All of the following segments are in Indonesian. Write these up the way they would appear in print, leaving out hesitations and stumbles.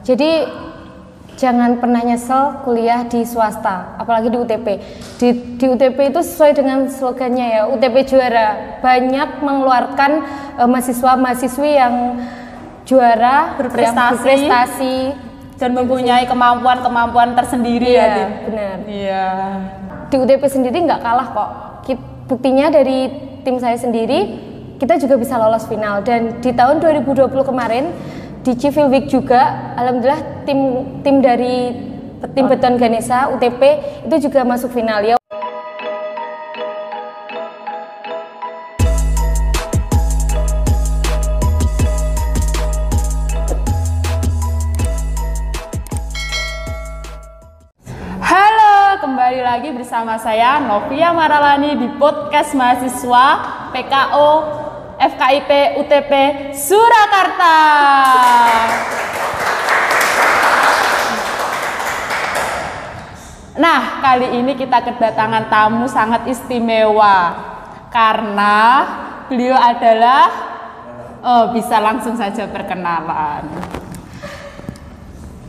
Jadi jangan pernah nyesel kuliah di swasta, apalagi di UTP. Di UTP itu sesuai dengan slogannya ya, UTP juara. Banyak mengeluarkan mahasiswa-mahasiswi yang juara, berprestasi dan mempunyai kemampuan tersendiri ya. Benar. Iya. Di UTP sendiri nggak kalah kok. Buktinya dari tim saya sendiri, kita juga bisa lolos final. Dan di tahun 2020 kemarin di Civil Week juga, alhamdulillah tim dari tim Beton Ganesha UTP itu juga masuk final ya. Halo, kembali lagi bersama saya Novia Maralani di podcast mahasiswa PKO FKIP UTP Surakarta. Nah, kali ini kita kedatangan tamu sangat istimewa karena beliau adalah bisa langsung saja perkenalan.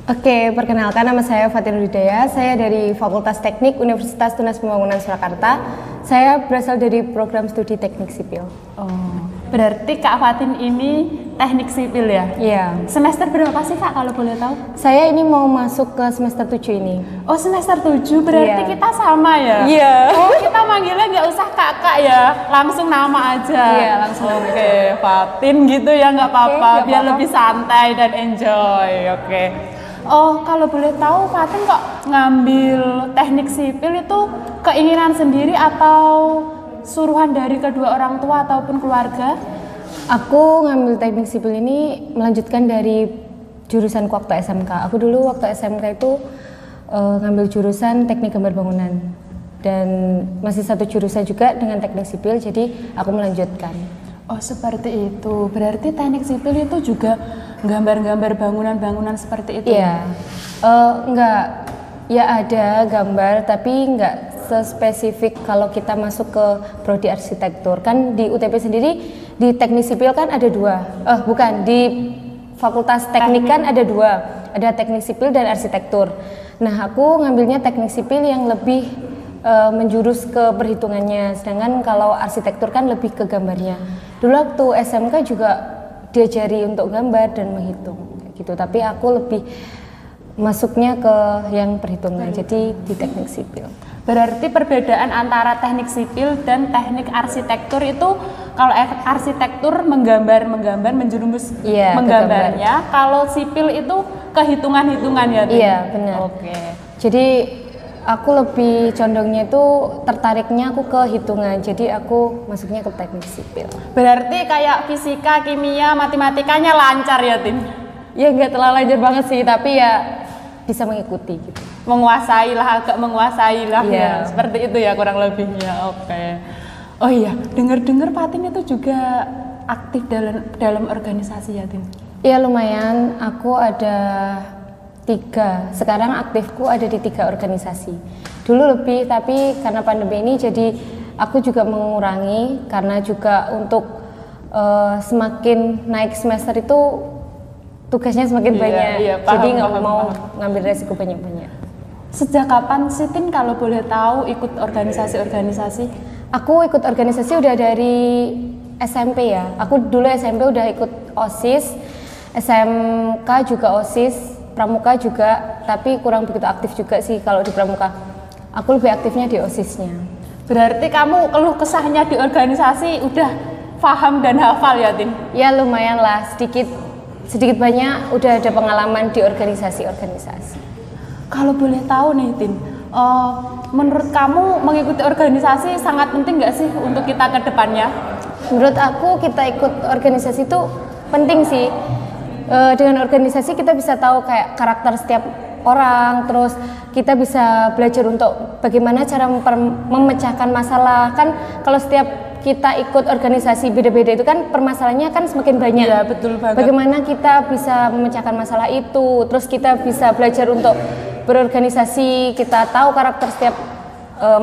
Oke, perkenalkan nama saya Fatin Ridaya. Saya dari Fakultas Teknik Universitas Tunas Pembangunan Surakarta. Saya berasal dari program studi Teknik Sipil. Oh, berarti Kak Fatin ini Teknik Sipil ya? Iya. Semester berapa sih Kak kalau boleh tahu? Saya ini mau masuk ke semester 7 ini. Oh, semester 7 berarti kita sama ya? Iya. Oh, kita manggilnya nggak usah kakak ya, langsung nama aja. Iya, langsung nama aja. Oke, Fatin gitu ya, nggak apa-apa, biar lebih santai dan enjoy. Oke. Oh, kalau boleh tahu Fatin kok ngambil teknik sipil itu keinginan sendiri atau suruhan dari kedua orang tua ataupun keluarga? Aku ngambil teknik sipil ini melanjutkan dari jurusan waktu SMK. Aku dulu waktu SMK itu ngambil jurusan teknik gambar bangunan dan masih satu jurusan juga dengan teknik sipil, jadi aku melanjutkan. Oh, seperti itu. Berarti teknik sipil itu juga gambar-gambar bangunan-bangunan seperti itu? Iya. Enggak, ya ada gambar tapi enggak sespesifik kalau kita masuk ke prodi arsitektur. Kan di UTP sendiri di teknik sipil kan ada dua. Bukan, di Fakultas Teknik kan ada dua. Ada teknik sipil dan arsitektur. Nah, aku ngambilnya teknik sipil yang lebih menjurus ke perhitungannya, sedangkan kalau arsitektur kan lebih ke gambarnya. Dulu waktu SMK juga diajari untuk gambar dan menghitung gitu, tapi aku lebih masuknya ke yang perhitungan, jadi di teknik sipil. Berarti perbedaan antara teknik sipil dan teknik arsitektur itu, kalau arsitektur menggambar menjerumus menggambarnya, kalau sipil itu kehitungan-hitungan ya? Iya, benar. Oke. Jadi aku lebih condongnya itu tertariknya aku ke hitungan, jadi aku masuknya ke teknik sipil. Berarti kayak fisika, kimia, matematikanya lancar ya, Tin? Ya nggak terlalu lancar banget sih, tapi ya bisa mengikuti gitu. Agak menguasai lah ya, seperti itu ya kurang lebihnya. Oke. Oh iya, dengar-dengar Fatin itu juga aktif dalam organisasi ya, Tin? Iya lumayan, aku ada 3, sekarang aktifku ada di 3 organisasi. Dulu lebih, tapi karena pandemi ini jadi aku juga mengurangi, karena juga untuk semakin naik semester itu tugasnya semakin banyak, jadi nggak mau ngambil resiko banyak-banyak. Sejak kapan sih Tin kalau boleh tahu ikut organisasi-organisasi? Aku ikut organisasi udah dari SMP ya, aku dulu SMP udah ikut OSIS, SMK juga OSIS, Pramuka juga, tapi kurang begitu aktif juga sih kalau di Pramuka. Aku lebih aktifnya di OSIS-nya. Berarti kamu keluh kesahnya di organisasi udah paham dan hafal ya, Tin? Ya lumayan lah, sedikit banyak udah ada pengalaman di organisasi-organisasi. Kalau boleh tahu nih, Tin, menurut kamu mengikuti organisasi sangat penting nggak sih untuk kita ke depannya? Menurut aku kita ikut organisasi itu penting sih. Dengan organisasi kita bisa tahu kayak karakter setiap orang, terus kita bisa belajar untuk bagaimana cara memecahkan masalah. Kan kalau setiap kita ikut organisasi beda-beda itu kan permasalahannya kan semakin banyak. Iya, betul banget. Bagaimana kita bisa memecahkan masalah itu, terus kita bisa belajar untuk berorganisasi, kita tahu karakter setiap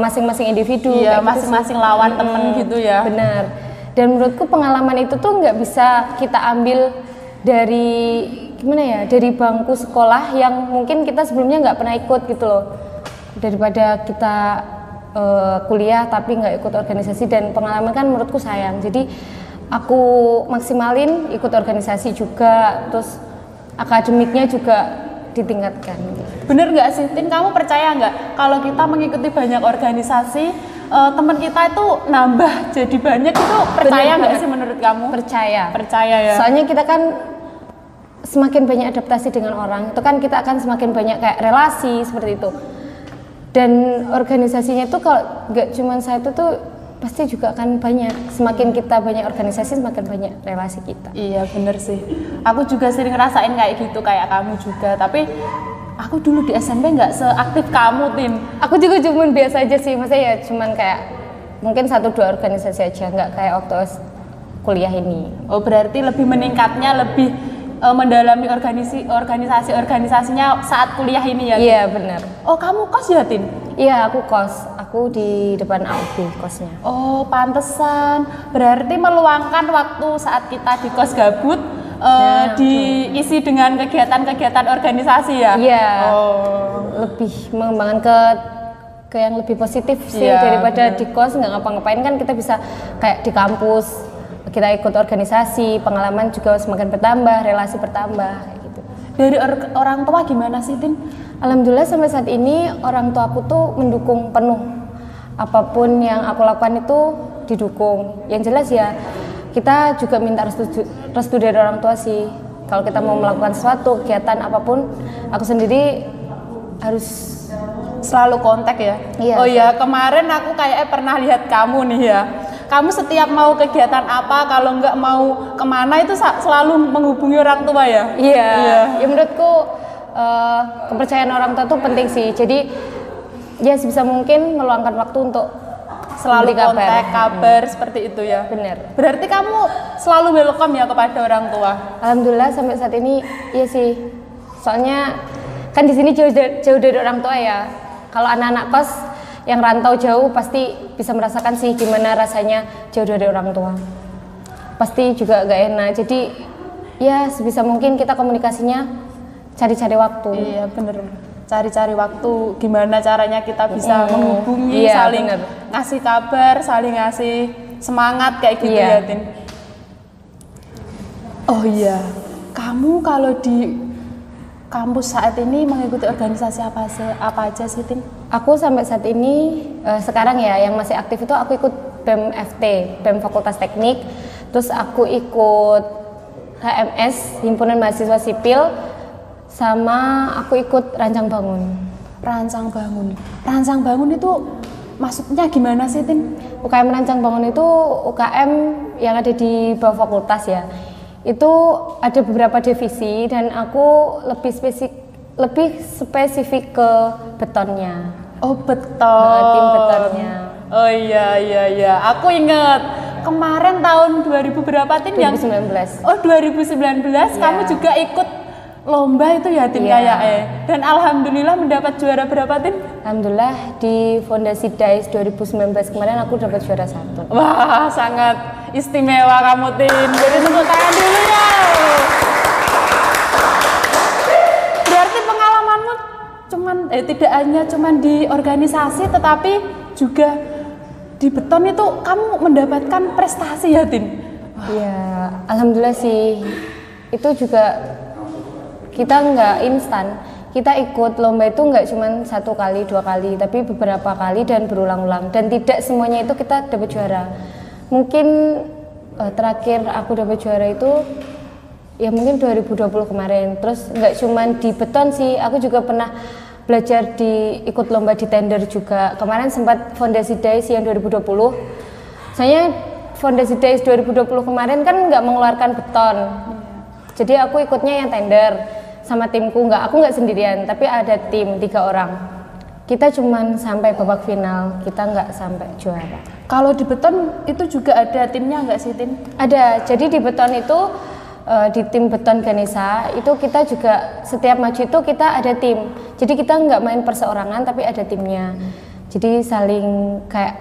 masing-masing individu. Iya, masing-masing lawan temen gitu ya. Benar. Dan menurutku pengalaman itu tuh nggak bisa kita ambil dari gimana ya, dari bangku sekolah yang mungkin kita sebelumnya nggak pernah ikut gitu loh, daripada kita kuliah tapi nggak ikut organisasi, dan pengalaman kan menurutku sayang. Jadi aku maksimalin ikut organisasi juga, terus akademiknya juga ditingkatkan. Bener nggak sih Tin, kamu percaya nggak kalau kita mengikuti banyak organisasi, teman kita itu nambah jadi banyak, itu percaya nggak sih menurut kamu? Percaya ya. Soalnya kita kan semakin banyak adaptasi dengan orang, itu kan kita akan semakin banyak kayak relasi seperti itu. Dan organisasinya itu kalau nggak cuma satu tuh pasti juga akan banyak. Semakin kita banyak organisasi, semakin banyak relasi kita. Iya bener sih. Aku juga sering ngerasain kayak gitu, kayak kamu juga. Tapi aku dulu di SMP nggak seaktif kamu, Tin. Aku juga cuma biasa aja sih, maksudnya ya cuman kayak mungkin 1-2 organisasi aja, nggak kayak waktu kuliah ini. Oh berarti lebih meningkatnya, lebih mendalami organisasinya saat kuliah ini ya? Iya benar. Oh kamu kos ya Tin? Iya aku kos, aku di depan AUB kosnya. Oh pantesan, berarti meluangkan waktu saat kita di kos gabut diisi dengan kegiatan-kegiatan organisasi ya? Iya. Lebih mengembangkan ke yang lebih positif sih, daripada di kos nggak ngapa-ngapain. Kan kita bisa kayak di kampus kita ikut organisasi, pengalaman juga semakin bertambah, relasi bertambah kayak gitu. Dari orang tua gimana sih Tin? Alhamdulillah sampai saat ini orang tua aku tuh mendukung penuh, apapun yang aku lakukan itu didukung. Yang jelas ya kita juga minta restu dari orang tua sih. Kalau kita mau melakukan sesuatu kegiatan apapun, aku sendiri harus selalu kontak ya. Iya. Oh ya, kemarin aku kayaknya pernah lihat kamu nih ya. Kamu setiap mau kegiatan apa, kalau nggak mau kemana itu selalu menghubungi orang tua ya? Iya. Ya menurutku kepercayaan orang tua itu penting sih. Jadi ya sebisa mungkin meluangkan waktu untuk selalu kontak, kabar seperti itu ya. Benar. Berarti kamu selalu welcome ya kepada orang tua? Alhamdulillah sampai saat ini iya sih. Soalnya kan di sini jauh dari orang tua ya. Kalau anak-anak kos yang rantau jauh pasti bisa merasakan sih gimana rasanya jauh dari orang tua. Pasti juga gak enak. Jadi ya sebisa mungkin kita komunikasinya cari-cari waktu. Iya bener. Cari-cari waktu. Gimana caranya kita bisa menghubungi, saling ngasih kabar, saling ngasih semangat kayak gitu ya Tin. Oh iya. Kamu kalau di kampus saat ini mengikuti organisasi apa aja sih Tin? Aku sampai saat ini sekarang ya yang masih aktif itu aku ikut BEM FT, BEM Fakultas Teknik. Terus aku ikut HMS, Himpunan Mahasiswa Sipil, sama aku ikut Rancang Bangun. Rancang Bangun itu maksudnya gimana sih Tin? UKM Rancang Bangun itu UKM yang ada di bawah fakultas ya. Itu ada beberapa divisi dan aku lebih spesifik ke betonnya. Oh beton. Tim betonnya. Oh iya. Aku inget kemarin tahun 2000 berapa Tin? 2019. Oh 2019 kamu juga ikut lomba itu ya Tin kayaknya. Dan alhamdulillah mendapat juara berapa Tin? Alhamdulillah di Fondasi DAIS 2019 kemarin aku dapat juara 1. Wah sangat istimewa kamu Tin. Jadi tepuk tangan dulu ya. Berarti pengalamanmu tidak hanya di organisasi tetapi juga di beton itu kamu mendapatkan prestasi ya Tin? Iya, alhamdulillah sih. Itu juga kita nggak instan. Kita ikut lomba itu nggak cuma 1 kali, 2 kali, tapi beberapa kali dan berulang-ulang. Dan tidak semuanya itu kita dapat juara. Mungkin terakhir aku dapat juara itu ya mungkin 2020 kemarin. Terus nggak cuma di beton sih, aku juga pernah belajar ikut lomba di tender juga. Kemarin sempat Fondasi DAIS yang 2020. Soalnya Fondasi DAIS 2020 kemarin kan nggak mengeluarkan beton. Jadi aku ikutnya yang tender sama timku, aku nggak sendirian, tapi ada tim 3 orang. Kita cuman sampai babak final, kita nggak sampai juara. Kalau di beton itu juga ada timnya nggak sih Tin? Ada, jadi di beton itu di tim beton Ganesha itu kita juga setiap maju itu kita ada tim. Jadi kita nggak main perseorangan tapi ada timnya. Jadi saling kayak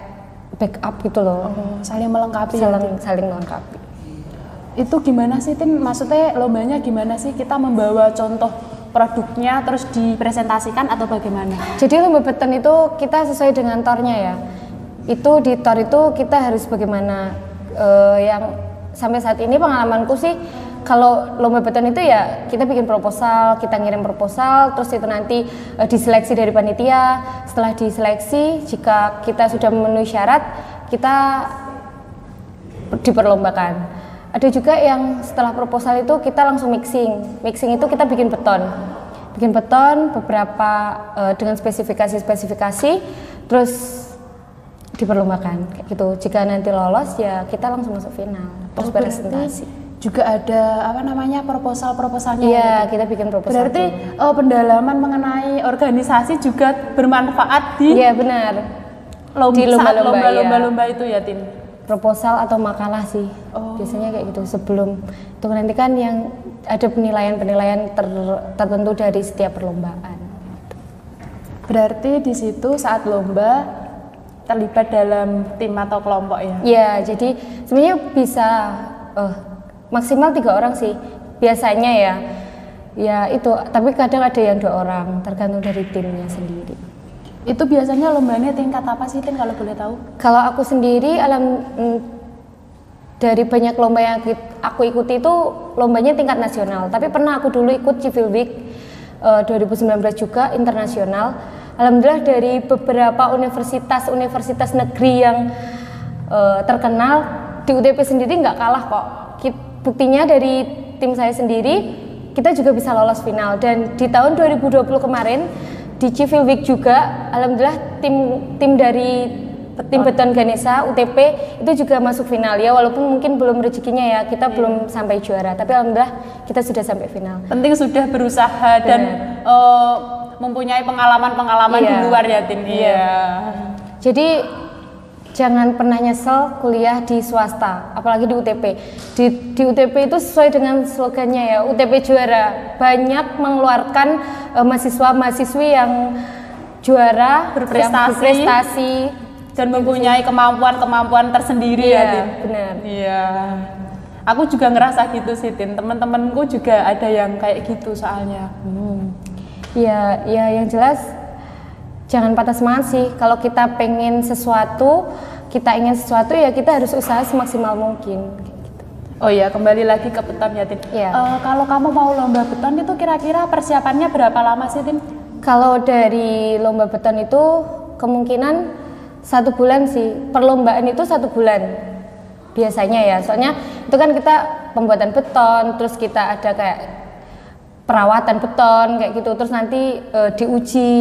backup gitu loh. Saling melengkapi. Saling melengkapi. Itu gimana sih Tin? Maksudnya lombanya gimana sih? Kita membawa contoh produknya terus dipresentasikan atau bagaimana? Jadi lomba beton itu kita sesuai dengan tornya ya. Itu di tor itu kita harus bagaimana. Yang sampai saat ini pengalamanku sih, kalau lomba beton itu ya kita bikin proposal, kita ngirim proposal, terus itu nanti diseleksi dari panitia. Setelah diseleksi, jika kita sudah memenuhi syarat, kita diperlombakan. Ada juga yang setelah proposal itu kita langsung mixing. Mixing itu kita bikin beton beberapa dengan spesifikasi, terus diperlombakan kayak gitu. Jika nanti lolos ya kita langsung masuk final, terus presentasi. Juga ada apa namanya proposalnya? Iya, kita bikin proposal. Berarti pendalaman mengenai organisasi juga bermanfaat di Iya benar. Di lomba-lomba itu ya Tin. Proposal atau makalah sih. Biasanya kayak gitu sebelum itu nanti kan yang ada penilaian tertentu dari setiap perlombaan. Berarti di situ saat lomba terlibat dalam tim atau kelompok ya? Iya, jadi sebenarnya bisa maksimal 3 orang sih biasanya ya. Ya itu, tapi kadang ada yang 2 orang, tergantung dari timnya sendiri. Itu biasanya lombanya tingkat apa sih Tin kalau boleh tahu? Kalau aku sendiri dari banyak lomba yang aku ikuti itu lombanya tingkat nasional. Tapi pernah aku dulu ikut Civil Week 2019 juga internasional. Alhamdulillah dari beberapa universitas negeri yang terkenal di UTP sendiri nggak kalah kok. Buktinya dari tim saya sendiri kita juga bisa lolos final, dan di tahun 2020 kemarin di Civil Week juga alhamdulillah tim dari tim Beton Ganesha UTP itu juga masuk final ya, walaupun mungkin belum rezekinya ya, kita belum sampai juara, tapi alhamdulillah kita sudah sampai final. Penting sudah berusaha dan mempunyai pengalaman di luar ya Tin. Iya. Jadi jangan pernah nyesel kuliah di swasta, apalagi di UTP. Di UTP itu sesuai dengan slogannya ya, UTP juara. Banyak mengeluarkan mahasiswa-mahasiswi yang juara, berprestasi dan mempunyai kemampuan tersendiri ya Tin. Benar. Iya. Aku juga ngerasa gitu sih Tin. Teman-temanku juga ada yang kayak gitu soalnya. Ya yang jelas jangan patah semangat sih. Kalau kita ingin sesuatu ya kita harus usaha semaksimal mungkin. Oh ya, kembali lagi ke beton ya Tin. Kalau kamu mau lomba beton itu kira-kira persiapannya berapa lama sih Tin? Kalau dari lomba beton itu kemungkinan 1 bulan sih. Perlombaan itu 1 bulan biasanya ya. Soalnya itu kan kita pembuatan beton, terus kita ada kayak perawatan beton kayak gitu, terus nanti diuji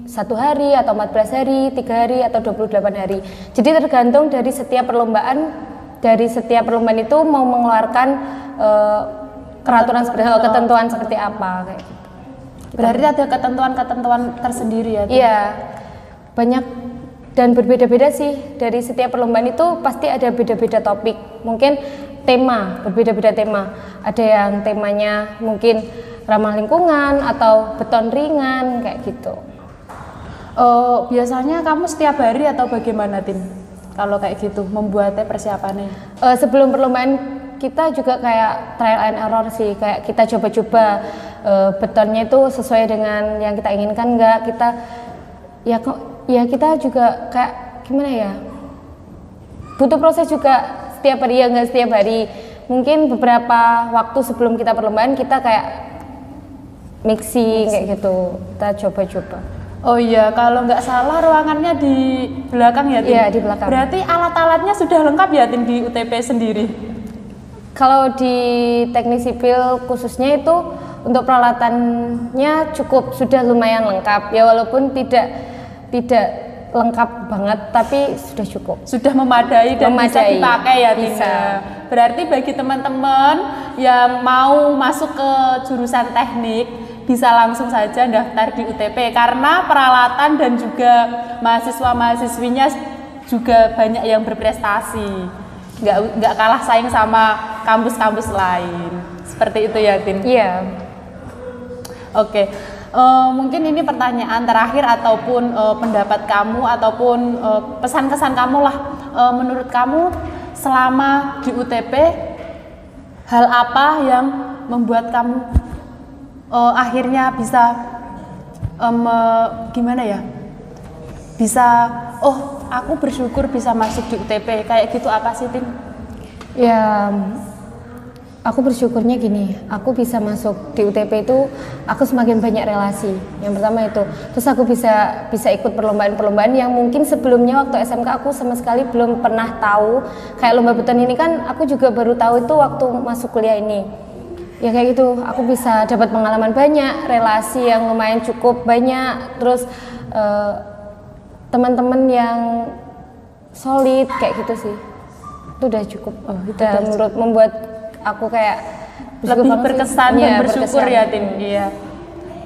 1 hari atau 14 hari, 3 hari atau 28 hari. Jadi tergantung dari setiap perlombaan itu mau mengeluarkan ketentuan seperti apa kayak gitu. Berarti ada ketentuan tersendiri ya? Iya, banyak dan berbeda-beda sih. Dari setiap perlombaan itu pasti ada beda-beda topik. Mungkin berbeda-beda tema. Ada yang temanya mungkin ramah lingkungan atau beton ringan kayak gitu. Biasanya kamu setiap hari atau bagaimana Tin? Kalau kayak gitu membuatnya persiapannya? Sebelum perlombaan kita juga kayak trial and error sih, kayak kita coba-coba betonnya itu sesuai dengan yang kita inginkan nggak. Kita juga kayak gimana ya, butuh proses juga setiap hari ya, nggak setiap hari. Mungkin beberapa waktu sebelum kita perlombaan kita kayak mixing kayak gitu, kita coba-coba. Oh iya, kalau nggak salah ruangannya di belakang ya Tim? Iya, di belakang. Berarti alat-alatnya sudah lengkap ya Tim di UTP sendiri? Kalau di teknik sipil khususnya itu untuk peralatannya sudah lumayan lengkap ya, walaupun tidak lengkap banget tapi sudah cukup. Sudah memadai dan bisa dipakai ya Tim? Berarti bagi teman-teman yang mau masuk ke jurusan teknik bisa langsung saja daftar di UTP, karena peralatan dan juga mahasiswa-mahasiswinya juga banyak yang berprestasi, nggak kalah saing sama kampus-kampus lain. Seperti itu ya Tin? Iya. Oke, mungkin ini pertanyaan terakhir ataupun pendapat kamu ataupun pesan-kesan kamu lah. Menurut kamu selama di UTP hal apa yang membuat kamu akhirnya bisa gimana ya? Bisa aku bersyukur bisa masuk di UTP kayak gitu, apa sih, Tin? Ya, aku bersyukurnya gini, aku bisa masuk di UTP itu, aku semakin banyak relasi. Yang pertama itu, terus aku bisa ikut perlombaan-perlombaan yang mungkin sebelumnya waktu SMK aku sama sekali belum pernah tahu. Kayak lomba beton ini kan, aku juga baru tahu itu waktu masuk kuliah ini. Ya kayak gitu, aku bisa dapat pengalaman banyak, relasi yang lumayan cukup banyak, terus teman-teman yang solid kayak gitu sih. Itu udah cukup. Membuat aku kayak lebih berkesan dan bersyukur ya, Tin. Iya.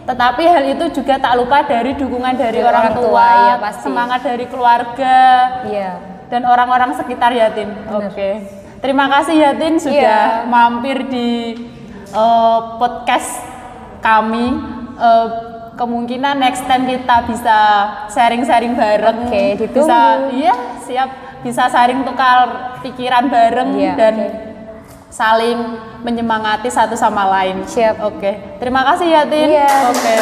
Tetapi hal itu juga tak lupa dari dukungan dari orang tua, ya, pasti. Semangat dari keluarga, iya, dan orang-orang sekitar ya, Tin. Oke. Terima kasih ya, Tin, sudah mampir di podcast kami. Kemungkinan next time kita bisa sharing-sharing bareng. Oke, ditunggu. Bisa, iya, siap. Bisa sharing tukar pikiran bareng dan saling menyemangati satu sama lain. Siap. Oke. Terima kasih ya, Tin. Iya. Oke.